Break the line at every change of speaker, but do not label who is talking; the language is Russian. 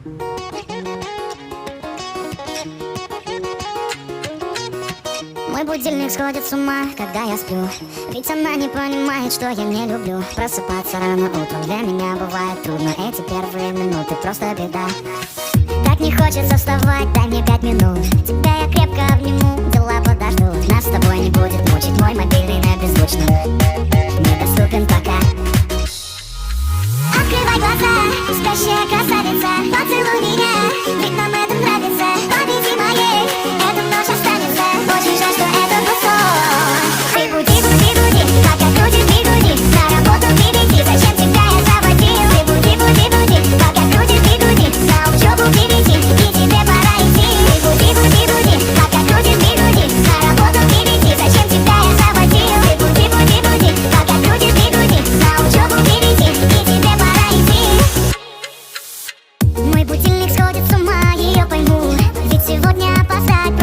Мой будильник сходит с ума, когда я сплю. Ведь она не понимает, что я не люблю просыпаться рано утром. Для меня бывает трудно, эти первые минуты просто беда. Так не хочется вставать, дай мне 5 минут. Тебя я крепко обниму, дела подождут. Нас с тобой не будет мучить мой мобильный на беззвучном. Недоступен пока. Открывай глаза, спящая красавица, поцелуй меня, ведь нам это нравится. Победи моей, эта ночь останется. Очень жаль, что это был сон. Ты буди, буди, буди, пока крутишь бигуди. На работу прибеги, зачем тебя я заводил? Ты буди, буди, буди, пока крутишь бигуди. На учебу прибеги, и тебе пора идти. Ты буди, буди, буди, пока крутишь бигуди. На работу прибеги, зачем тебя я заводил? Ты буди, буди, буди, пока крутишь бигуди. На учебу прибеги, и тебе пора идти. Мой будильник сходит с ума, ее пойму, ведь сегодня опоздать